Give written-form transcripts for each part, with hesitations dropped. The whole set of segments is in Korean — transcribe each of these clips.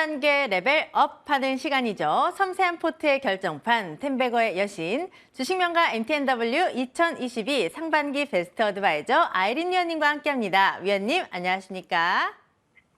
단계 레벨업하는 시간이죠. 섬세한 포트의 결정판, 텐베거의 여신, 주식명가 MTNW 2022 상반기 베스트 어드바이저 아이린 위원님과 함께합니다. 위원님, 안녕하십니까?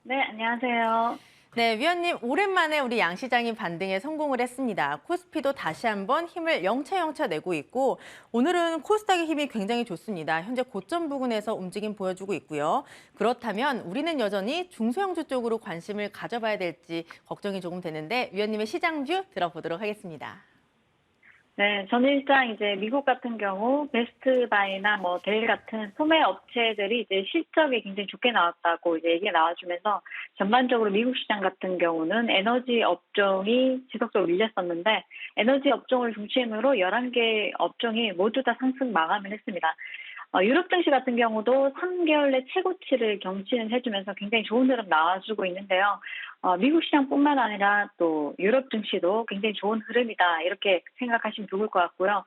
네, 안녕하세요. 네, 위원님, 오랜만에 우리 양시장이 반등에 성공을 했습니다. 코스피도 다시 한번 힘을 영차영차 내고 있고, 오늘은 코스닥의 힘이 굉장히 좋습니다. 현재 고점 부근에서 움직임 보여주고 있고요. 그렇다면 우리는 여전히 중소형주 쪽으로 관심을 가져봐야 될지 걱정이 조금 되는데, 위원님의 시장 뷰 들어보도록 하겠습니다. 네, 저는 일단 이제 미국 같은 경우 베스트바이나 뭐 델 같은 소매 업체들이 이제 실적이 굉장히 좋게 나왔다고 이제 얘기가 나와주면서 전반적으로 미국 시장 같은 경우는 에너지 업종이 지속적으로 밀렸었는데 에너지 업종을 중심으로 11개 업종이 모두 다 상승 마감을 했습니다. 유럽 증시 같은 경우도 3개월 내 최고치를 경신을 해주면서 굉장히 좋은 흐름 나와주고 있는데요. 미국 시장뿐만 아니라 또 유럽 증시도 굉장히 좋은 흐름이다 이렇게 생각하시면 좋을 것 같고요.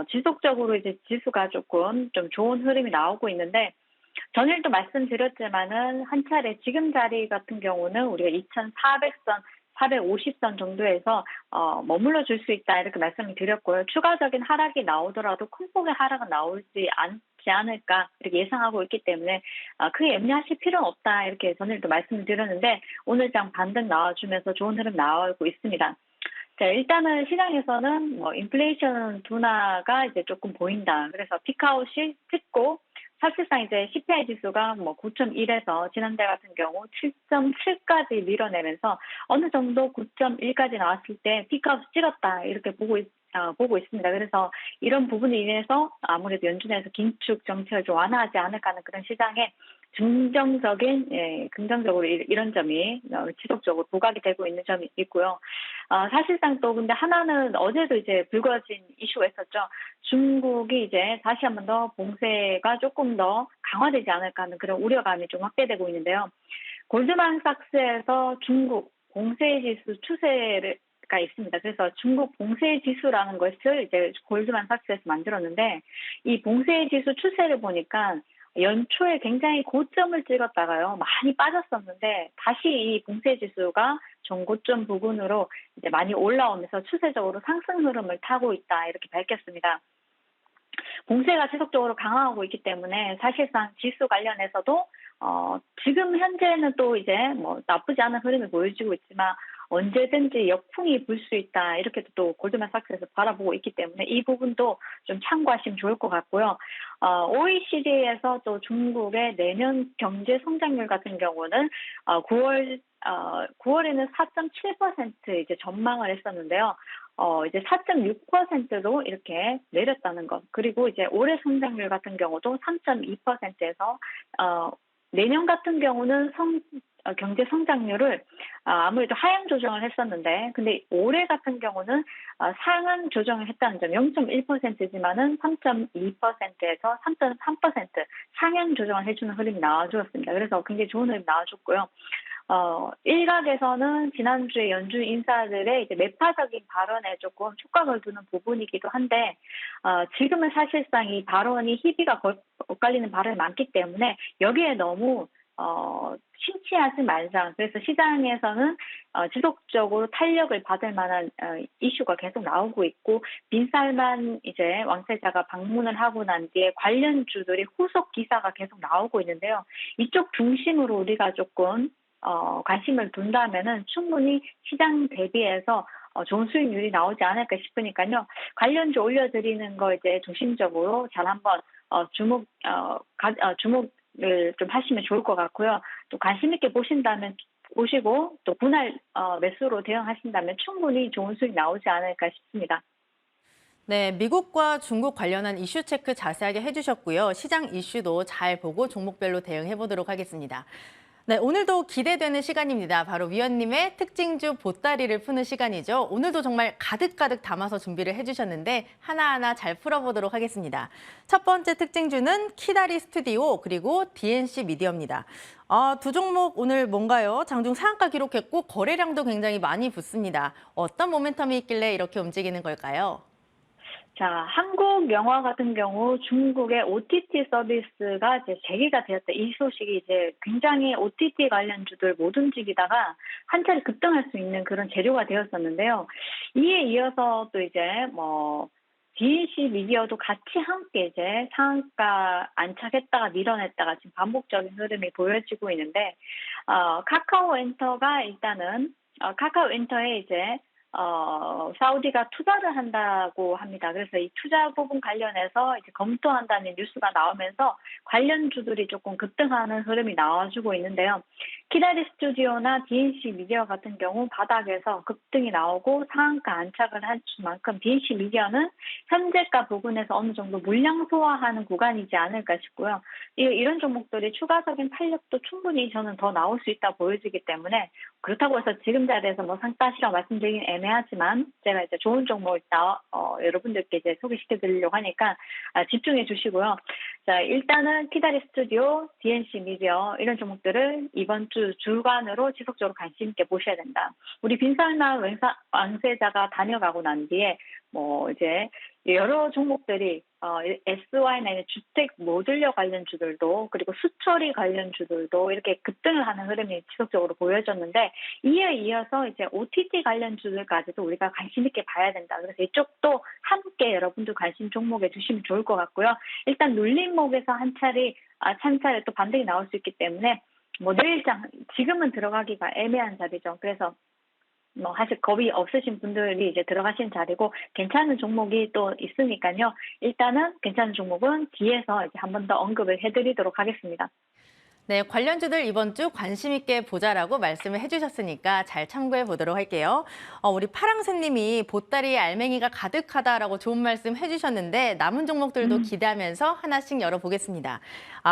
지속적으로 이제 지수가 조금 좀 좋은 흐름이 나오고 있는데 전일도 말씀드렸지만은 한 차례 지금 자리 같은 경우는 우리가 2,400선 450선 정도에서 머물러 줄 수 있다 이렇게 말씀을 드렸고요. 추가적인 하락이 나오더라도 큰 폭의 하락은 나오지 않지 않을까 이렇게 예상하고 있기 때문에 크게 염려하실 필요는 없다 이렇게 전일도 말씀을 드렸는데 오늘 장 반등 나와주면서 좋은 흐름 나오고 있습니다. 자, 일단은 시장에서는 뭐 인플레이션 둔화가 이제 조금 보인다. 그래서 피크아웃이 찍고 사실상 이제 CPI 지수가 뭐 9.1에서 지난달 같은 경우 7.7까지 밀어내면서 어느 정도 9.1까지 나왔을 때 피크아웃 찍었다 이렇게 보고 있습니다. 그래서 이런 부분에 인해서 아무래도 연준에서 긴축 정책을 좀 완화하지 않을까 하는 그런 시장에 긍정적인, 긍정적으로 이런 점이 지속적으로 부각이 되고 있는 점이 있고요. 사실상 또 근데 하나는 어제도 이제 불거진 이슈가 있었죠. 중국이 이제 다시 한번 더 봉쇄가 조금 더 강화되지 않을까 하는 그런 우려감이 좀 확대되고 있는데요. 골드만삭스에서 중국 봉쇄 지수 추세가 있습니다. 그래서 중국 봉쇄 지수라는 것을 이제 골드만삭스에서 만들었는데 이 봉쇄 지수 추세를 보니까 연초에 굉장히 고점을 찍었다가요 많이 빠졌었는데 다시 이 봉쇄 지수가 전고점 부근으로 이제 많이 올라오면서 추세적으로 상승 흐름을 타고 있다 이렇게 밝혔습니다. 봉쇄가 지속적으로 강화하고 있기 때문에 사실상 지수 관련해서도 지금 현재는 또 이제 뭐 나쁘지 않은 흐름을 보여주고 있지만 언제든지 역풍이 불 수 있다 이렇게 또 골드만삭스에서 바라보고 있기 때문에 이 부분도 좀 참고하시면 좋을 것 같고요. OECD에서 또 중국의 내년 경제 성장률 같은 경우는 9월에는 4.7% 이제 전망을 했었는데요. 이제 4.6%로 이렇게 내렸다는 것. 그리고 이제 올해 성장률 같은 경우도 3.2%에서 내년 같은 경우는 경제 성장률을 아무래도 하향 조정을 했었는데, 근데 올해 같은 경우는 상향 조정을 했다는 점, 0.1%지만은 3.2%에서 3.3% 상향 조정을 해주는 흐름이 나와주었습니다. 그래서 굉장히 좋은 흐름이 나와줬고요. 일각에서는 지난주에 연준 인사들의 이제 매파적인 발언에 조금 촉각을 두는 부분이기도 한데, 지금은 사실상 이 발언이 희비가 엇갈리는 발언이 많기 때문에 여기에 너무 심취하지 말자. 그래서 시장에서는 지속적으로 탄력을 받을 만한 이슈가 계속 나오고 있고 빈살만 이제 왕세자가 방문을 하고 난 뒤에 관련주들이 후속 기사가 계속 나오고 있는데요. 이쪽 중심으로 우리가 조금 관심을 둔다면은 충분히 시장 대비해서 좋은 수익률이 나오지 않을까 싶으니까요. 관련주 올려드리는 거 이제 중심적으로 잘 한번 주목을 좀 하시면 좋을 것 같고요. 또 관심 있게 보시고 또 분할 매수로 대응하신다면 충분히 좋은 수익 나오지 않을까 싶습니다. 네, 미국과 중국 관련한 이슈 체크 자세하게 해주셨고요. 시장 이슈도 잘 보고 종목별로 대응해 보도록 하겠습니다. 네, 오늘도 기대되는 시간입니다. 바로 위원님의 특징주 보따리를 푸는 시간이죠. 오늘도 정말 가득가득 담아서 준비를 해주셨는데 하나하나 잘 풀어보도록 하겠습니다. 첫 번째 특징주는 키다리 스튜디오 그리고 DNC 미디어입니다. 두 종목 오늘 뭔가요? 장중 상한가 기록했고 거래량도 굉장히 많이 붙습니다. 어떤 모멘텀이 있길래 이렇게 움직이는 걸까요? 자, 한국 영화 같은 경우 중국의 OTT 서비스가 이제 재개가 되었다. 이 소식이 이제 굉장히 OTT 관련주들 못 움직이다가 한 차례 급등할 수 있는 그런 재료가 되었었는데요. 이에 이어서 또 이제 뭐 DNC 미디어도 같이 함께 이제 상한가 안착했다가 밀어냈다가 지금 반복적인 흐름이 보여지고 있는데, 카카오 엔터가 일단은 카카오 엔터에 이제 사우디가 투자를 한다고 합니다. 그래서 이 투자 부분 관련해서 이제 검토한다는 뉴스가 나오면서 관련주들이 조금 급등하는 흐름이 나와주고 있는데요. 키다리 스튜디오나 DNC 미디어 같은 경우 바닥에서 급등이 나오고 상한가 안착을 할 만큼 DNC 미디어는 현재가 부분에서 어느 정도 물량 소화하는 구간이지 않을까 싶고요. 이런 종목들이 추가적인 탄력도 충분히 저는 더 나올 수 있다 보여지기 때문에, 그렇다고 해서 지금 자리에서 뭐 상따시라고 말씀드리긴 애매하지만 제가 이제 좋은 종목을 여러분들께 이제 소개시켜 드리려고 하니까 집중해 주시고요. 자, 일단은 키다리 스튜디오, DNC 미디어 이런 종목들을 이번 주 주간으로 지속적으로 관심 있게 보셔야 된다. 우리 빈살만 왕세자가 다녀가고 난 뒤에 뭐 이제 여러 종목들이 SY나 주택 모듈러 관련주들도 그리고 수처리 관련주들도 이렇게 급등을 하는 흐름이 지속적으로 보여졌는데, 이에 이어서 이제 OTT 관련주들까지도 우리가 관심 있게 봐야 된다. 그래서 이쪽도 함께 여러분들 관심 종목에 두시면 좋을 것 같고요. 일단 눌림목에서 한 차례 또 반등이 나올 수 있기 때문에 뭐 내일장 지금은 들어가기가 애매한 자리죠. 그래서 뭐 사실 겁이 없으신 분들이 이제 들어가신 자리고 괜찮은 종목이 또 있으니까요. 일단은 괜찮은 종목은 뒤에서 이제 한 번 더 언급을 해드리도록 하겠습니다. 네, 관련주들 이번 주 관심 있게 보자라고 말씀을 해주셨으니까 잘 참고해 보도록 할게요. 우리 파랑새님이 보따리에 알맹이가 가득하다라고 좋은 말씀 해주셨는데 남은 종목들도 기대하면서 하나씩 열어보겠습니다.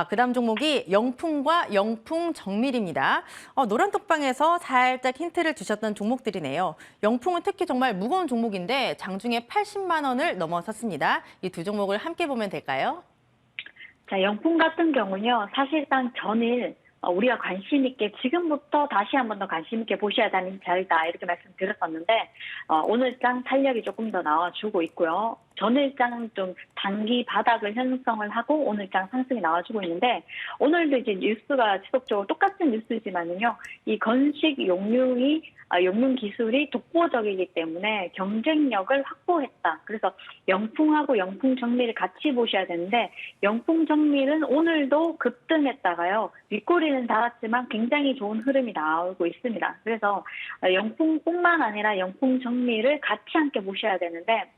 그다음 종목이 영풍과 영풍 정밀입니다. 노란톡방에서 살짝 힌트를 주셨던 종목들이네요. 영풍은 특히 정말 무거운 종목인데 장중에 80만 원을 넘어섰습니다. 이 두 종목을 함께 보면 될까요? 자, 영풍 같은 경우는요, 사실상 전일 우리가 관심 있게 지금부터 다시 한 번 더 관심 있게 보셔야 되는 자리다 이렇게 말씀드렸었는데, 오늘장 탄력이 조금 더 나와주고 있고요. 전일장 좀 단기 바닥을 형성을 하고 오늘장 상승이 나와주고 있는데, 오늘도 이제 뉴스가 지속적으로 똑같은 뉴스지만은요, 이 건식 용융 기술이 독보적이기 때문에 경쟁력을 확보했다. 그래서 영풍하고 영풍 정밀을 같이 보셔야 되는데, 영풍 정밀은 오늘도 급등했다가요, 윗꼬리는 닿았지만 굉장히 좋은 흐름이 나오고 있습니다. 그래서 영풍뿐만 아니라 영풍 정밀을 같이 함께 보셔야 되는데,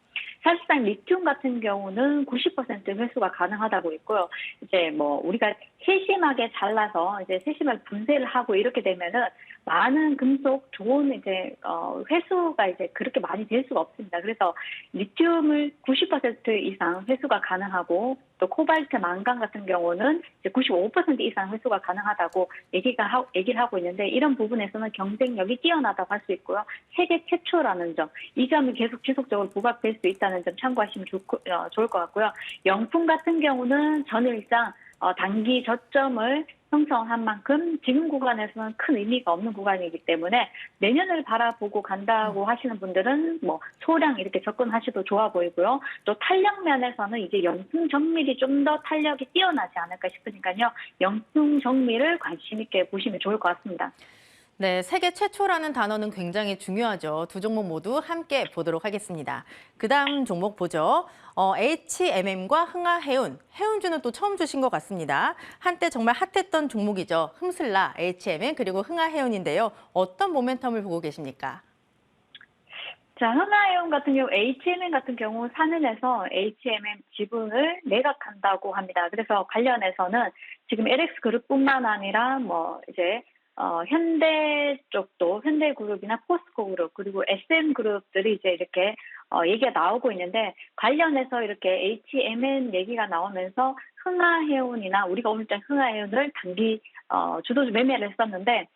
사실상 리튬 같은 경우는 90% 회수가 가능하다고 있고요. 이제 뭐 우리가 세심하게 잘라서 이제 세심하게 분쇄를 하고 이렇게 되면은 많은 금속 좋은 이제 회수가 이제 그렇게 많이 될 수가 없습니다. 그래서 리튬을 90% 이상 회수가 가능하고, 또 코발트, 망간 같은 경우는 이제 95% 이상 회수가 가능하다고 얘기를 하고 있는데, 이런 부분에서는 경쟁력이 뛰어나다고 할 수 있고요. 세계 최초라는 점, 이 점이 계속 지속적으로 부각될 수 있다는 점 참고하시면 좋을 것 같고요. 영풍 같은 경우는 전일장 단기 저점을 형성한 만큼 지금 구간에서는 큰 의미가 없는 구간이기 때문에 내년을 바라보고 간다고 하시는 분들은 뭐 소량 이렇게 접근하셔도 좋아 보이고요. 또 탄력 면에서는 이제 영풍 정밀이 좀 더 탄력이 뛰어나지 않을까 싶으니까요. 영풍 정밀을 관심 있게 보시면 좋을 것 같습니다. 네, 세계 최초라는 단어는 굉장히 중요하죠. 두 종목 모두 함께 보도록 하겠습니다. 그다음 종목 보죠. HMM과 흥하해운. 해운주는 또 처음 주신 것 같습니다. 한때 정말 핫했던 종목이죠. 흠슬라, HMM 그리고 흥하해운인데요. 어떤 모멘텀을 보고 계십니까? 자, 흥하해운 같은 경우, HMM 같은 경우 산은에서 HMM 지분을 매각한다고 합니다. 그래서 관련해서는 지금 LX그룹뿐만 아니라 뭐 이제 현대 쪽도 현대그룹이나 포스코그룹 그리고 SM그룹들이 이제 이렇게 얘기가 나오고 있는데, 관련해서 이렇게 HMM 얘기가 나오면서 흥하해운이나 우리가 오늘장 흥하해운을 단기 주도주 매매를 했었는데,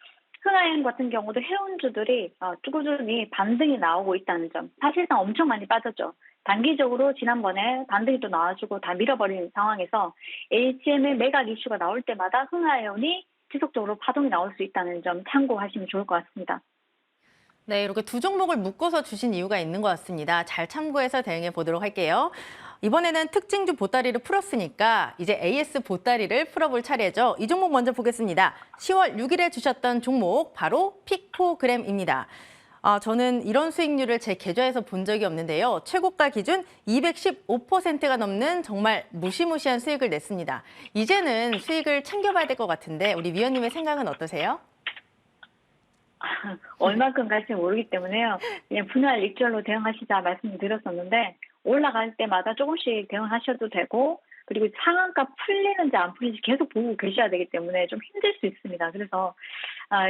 흥하해운 같은 경우도 해운주들이 꾸준히 반등이 나오고 있다는 점, 사실상 엄청 많이 빠졌죠. 단기적으로 지난번에 반등이 또 나와주고 다 밀어버린 상황에서 HM의 매각 이슈가 나올 때마다 흥하해운이 지속적으로 파동이 나올 수 있다는 점 참고하시면 좋을 것 같습니다. 네, 이렇게 두 종목을 묶어서 주신 이유가 있는 것 같습니다. 잘 참고해서 대응해 보도록 할게요. 이번에는 특징주 보따리를 풀었으니까 이제 AS 보따리를 풀어볼 차례죠. 이 종목 먼저 보겠습니다. 10월 6일에 주셨던 종목 바로 피코그램입니다. 저는 이런 수익률을 제 계좌에서 본 적이 없는데요. 최고가 기준 215%가 넘는 정말 무시무시한 수익을 냈습니다. 이제는 수익을 챙겨봐야 될 것 같은데 우리 위원님의 생각은 어떠세요? 얼마큼 갈지 모르기 때문에요. 그냥 분할 익절로 대응하시자 말씀드렸었는데 올라갈 때마다 조금씩 대응하셔도 되고 그리고 상한가 풀리는지 안 풀리는지 계속 보고 계셔야 되기 때문에 좀 힘들 수 있습니다. 그래서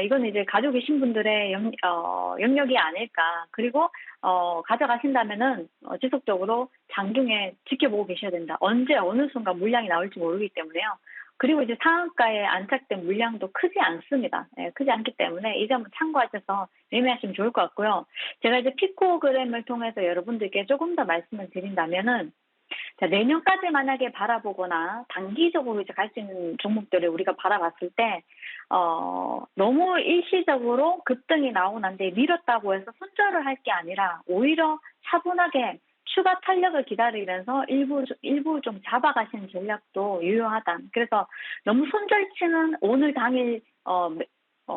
이건 이제 가지고 계신 분들의 영역이 아닐까. 그리고 가져가신다면은 지속적으로 장중에 지켜보고 계셔야 된다. 언제 어느 순간 물량이 나올지 모르기 때문에요. 그리고 이제 상한가에 안착된 물량도 크지 않습니다. 예, 크지 않기 때문에 이 점은 참고하셔서 매매하시면 좋을 것 같고요. 제가 이제 피코그램을 통해서 여러분들께 조금 더 말씀을 드린다면은 자, 내년까지 만약에 바라보거나 단기적으로 이제 갈 수 있는 종목들을 우리가 바라봤을 때, 너무 일시적으로 급등이 나오고 난 뒤에 밀었다고 해서 손절을 할 게 아니라 오히려 차분하게 추가 탄력을 기다리면서 일부 좀 잡아가시는 전략도 유효하다. 그래서 너무 손절치는 오늘 당일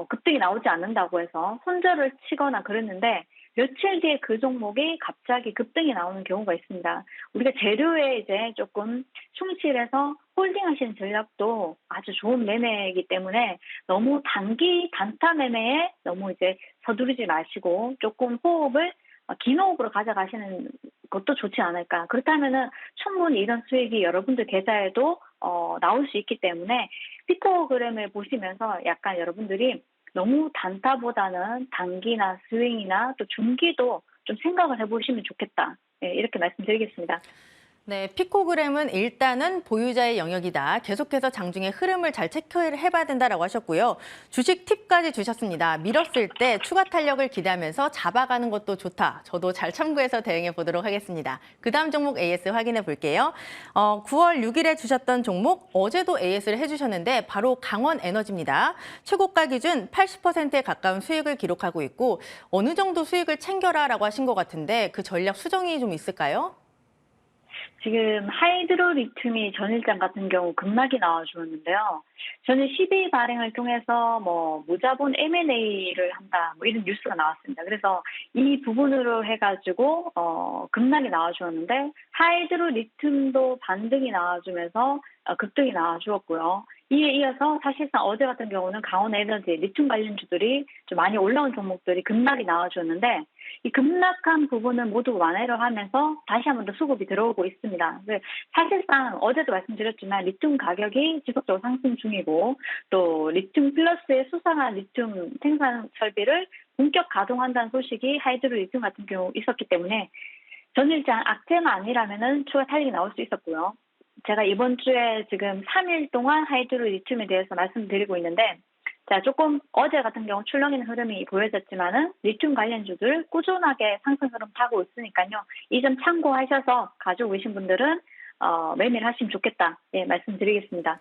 급등이 나오지 않는다고 해서 손절을 치거나 그랬는데 며칠 뒤에 그 종목이 갑자기 급등이 나오는 경우가 있습니다. 우리가 재료에 이제 조금 충실해서 홀딩하시는 전략도 아주 좋은 매매이기 때문에 너무 단기 단타 매매에 너무 이제 서두르지 마시고 조금 호흡을 긴 호흡으로 가져가시는 것도 좋지 않을까. 그렇다면은 충분히 이런 수익이 여러분들 계좌에도 나올 수 있기 때문에 피코그램을 보시면서 약간 여러분들이 너무 단타보다는 단기나 스윙이나 또 중기도 좀 생각을 해보시면 좋겠다. 네, 이렇게 말씀드리겠습니다. 네, 피코그램은 일단은 보유자의 영역이다. 계속해서 장중에 흐름을 잘 체크해봐야 된다라고 하셨고요. 주식 팁까지 주셨습니다. 밀었을 때 추가 탄력을 기대하면서 잡아가는 것도 좋다. 저도 잘 참고해서 대응해 보도록 하겠습니다. 그 다음 종목 AS 확인해 볼게요. 9월 6일에 주셨던 종목 어제도 AS를 해주셨는데 바로 강원에너지입니다. 최고가 기준 80%에 가까운 수익을 기록하고 있고 어느 정도 수익을 챙겨라라고 하신 것 같은데 그 전략 수정이 좀 있을까요? 지금 하이드로리튬이 전일장 같은 경우 급락이 나와주었는데요. 저는 12 발행을 통해서 뭐 무자본 M&A를 한다 뭐 이런 뉴스가 나왔습니다. 그래서 이 부분으로 해가지고 급락이 나와주었는데 하이드로리튬도 반등이 나와주면서 급등이 나와주었고요. 이에 이어서 사실상 어제 같은 경우는 강원에너지, 리튬 관련주들이 좀 많이 올라온 종목들이 급락이 나와주었는데 이 급락한 부분은 모두 완화를 하면서 다시 한 번 더 수급이 들어오고 있습니다. 사실상 어제도 말씀드렸지만 리튬 가격이 지속적으로 상승 중이고 또 리튬 플러스의 수상한 리튬 생산 설비를 본격 가동한다는 소식이 하이드로 리튬 같은 경우 있었기 때문에 전일장 악재가 아니라면은 추가 탄력이 나올 수 있었고요. 제가 이번 주에 지금 3일 동안 하이드로 리튬에 대해서 말씀드리고 있는데 자, 조금 어제 같은 경우 출렁이는 흐름이 보여졌지만은 리튬 관련주들 꾸준하게 상승 흐름 타고 있으니까요. 이 점 참고하셔서 가지고 계신 분들은 매매를 하시면 좋겠다. 예, 말씀드리겠습니다.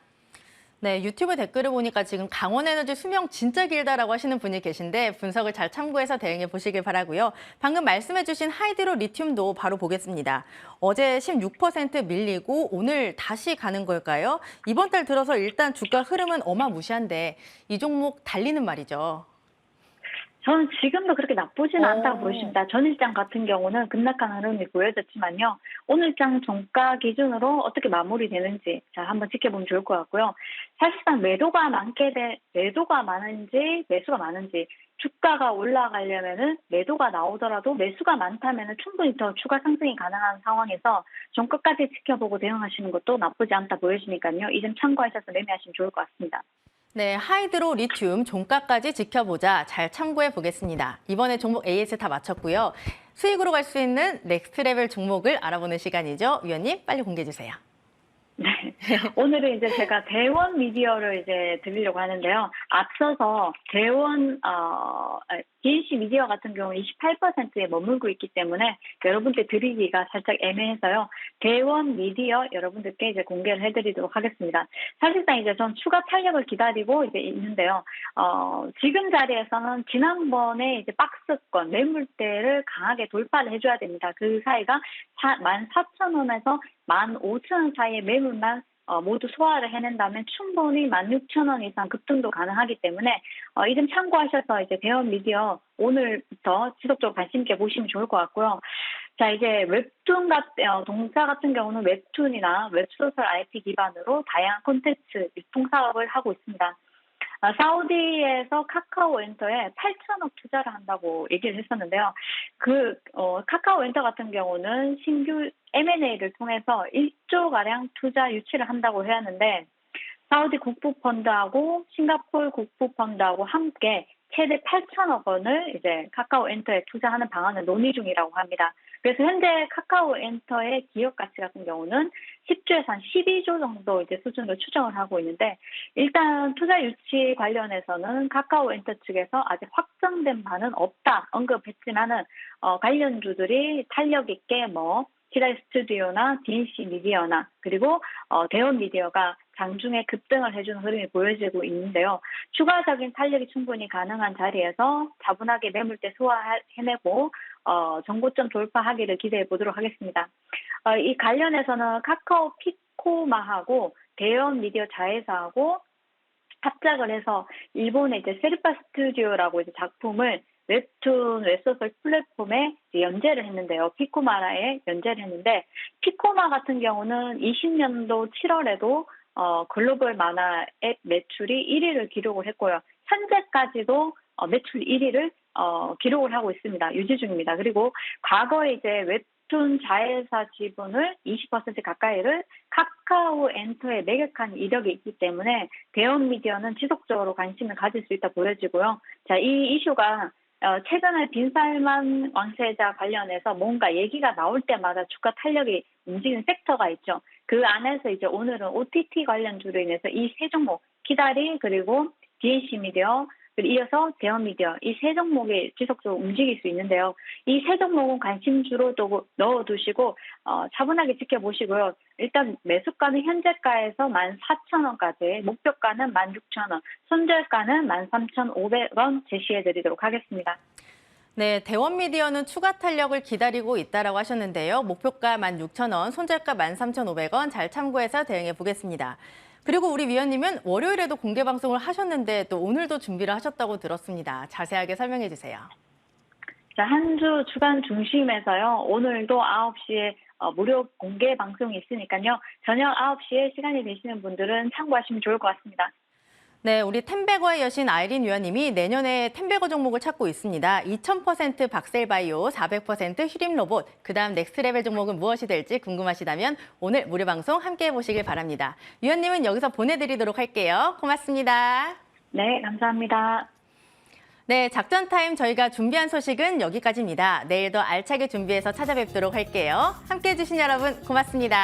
네, 유튜브 댓글을 보니까 지금 강원에너지 수명 진짜 길다라고 하시는 분이 계신데 분석을 잘 참고해서 대응해 보시길 바라고요. 방금 말씀해 주신 하이드로 리튬도 바로 보겠습니다. 어제 16% 밀리고 오늘 다시 가는 걸까요? 이번 달 들어서 일단 주가 흐름은 어마무시한데 이 종목 달리는 말이죠. 저는 지금도 그렇게 나쁘지는 않다고 보십니다. 전일장 같은 경우는 급락한 흐름이 보여졌지만요. 오늘장 종가 기준으로 어떻게 마무리되는지 자 한번 지켜보면 좋을 것 같고요. 사실상 매도가 많은지 매수가 많은지 주가가 올라가려면은 매도가 나오더라도 매수가 많다면은 충분히 더 추가 상승이 가능한 상황에서 좀 끝까지 지켜보고 대응하시는 것도 나쁘지 않다 보여지니까요. 이 점 참고하셔서 매매하시면 좋을 것 같습니다. 네, 하이드로 리튬 종가까지 지켜보자. 잘 참고해 보겠습니다. 이번에 종목 AS 다 마쳤고요. 수익으로 갈 수 있는 넥스트 레벨 종목을 알아보는 시간이죠. 위원님, 빨리 공개해 주세요. 네. 오늘은 이제 제가 대원 미디어를 이제 드리려고 하는데요. 앞서서 DNC 미디어 같은 경우 28%에 머물고 있기 때문에 여러분께 드리기가 살짝 애매해서요. 대원 미디어 여러분들께 이제 공개를 해드리도록 하겠습니다. 사실상 이제 전 추가 탄력을 기다리고 이제 있는데요. 지금 자리에서는 지난번에 이제 박스권 매물대를 강하게 돌파를 해줘야 됩니다. 그 사이가 14,000원에서 15,000원 사이의 매물만 모두 소화를 해낸다면 충분히 16,000원 이상 급등도 가능하기 때문에 이 점 참고하셔서 이제 대원 미디어 오늘부터 지속적으로 관심 있게 보시면 좋을 것 같고요. 자, 이제 웹툰 동사 같은 경우는 웹툰이나 웹소설 IP 기반으로 다양한 콘텐츠 유통 사업을 하고 있습니다. 사우디에서 카카오 엔터에 8천억 투자를 한다고 얘기를 했었는데요. 카카오 엔터 같은 경우는 신규 M&A를 통해서 1조가량 투자 유치를 한다고 해야 하는데, 사우디 국부펀드하고 싱가포르 국부펀드하고 함께 최대 8천억 원을 이제 카카오 엔터에 투자하는 방안을 논의 중이라고 합니다. 그래서 현재 카카오 엔터의 기업 가치 같은 경우는 10조에서 한 12조 정도 이제 수준으로 추정을 하고 있는데, 일단 투자 유치 관련해서는 카카오 엔터 측에서 아직 확정된 바는 없다 언급했지만은 관련주들이 탄력 있게 키달 스튜디오나 DNC 미디어나 그리고 대원 미디어가 장중에 급등을 해주는 흐름이 보여지고 있는데요. 추가적인 탄력이 충분히 가능한 자리에서 차분하게 매물대 소화해내고 정고점 돌파하기를 기대해 보도록 하겠습니다. 이 관련해서는 카카오 피코마하고 대원 미디어 자회사하고 합작을 해서 일본의 이제 세르파 스튜디오라고 이제 작품을 웹툰, 웹소설 플랫폼에 연재를 했는데요. 피코마라에 연재를 했는데, 피코마 같은 경우는 20년도 7월에도 글로벌 만화 앱 매출이 1위를 기록을 했고요. 현재까지도 매출 1위를 기록을 하고 있습니다. 유지 중입니다. 그리고 과거에 이제 웹툰 자회사 지분을 20% 가까이를 카카오 엔터에 매각한 이력이 있기 때문에 대원 미디어는 지속적으로 관심을 가질 수 있다 보여지고요. 자, 이 이슈가 최근에 빈살만 왕세자 관련해서 뭔가 얘기가 나올 때마다 주가 탄력이 움직이는 섹터가 있죠. 그 안에서 이제 오늘은 OTT 관련주로 인해서 이 세 종목, 키다리 그리고 DNC 미디어 그리고 이어서 대원 미디어 이 세 종목이 지속적으로 움직일 수 있는데요. 이 세 종목은 관심주로 또 넣어두시고 차분하게 지켜보시고요. 일단 매수가는 현재가에서 14,000원까지, 목표가는 16,000원, 손절가는 13,500원 제시해드리도록 하겠습니다. 네, 대원 미디어는 추가 탄력을 기다리고 있다라고 하셨는데요. 목표가 16,000원, 손절가 13,500원 잘 참고해서 대응해 보겠습니다. 그리고 우리 위원님은 월요일에도 공개 방송을 하셨는데 또 오늘도 준비를 하셨다고 들었습니다. 자세하게 설명해 주세요. 자, 한 주 주간 중심에서요. 오늘도 9시에 무료 공개 방송이 있으니까요. 저녁 9시에 시간이 되시는 분들은 참고하시면 좋을 것 같습니다. 네, 우리 텐베거의 여신 아이린 위원님이 내년에 텐베거 종목을 찾고 있습니다. 2000% 박셀바이오, 400% 휴림로봇, 그다음 넥스트레벨 종목은 무엇이 될지 궁금하시다면 오늘 무료 방송 함께해 보시길 바랍니다. 위원님은 여기서 보내드리도록 할게요. 고맙습니다. 네, 감사합니다. 네, 작전 타임 저희가 준비한 소식은 여기까지입니다. 내일 더 알차게 준비해서 찾아뵙도록 할게요. 함께해 주신 여러분 고맙습니다.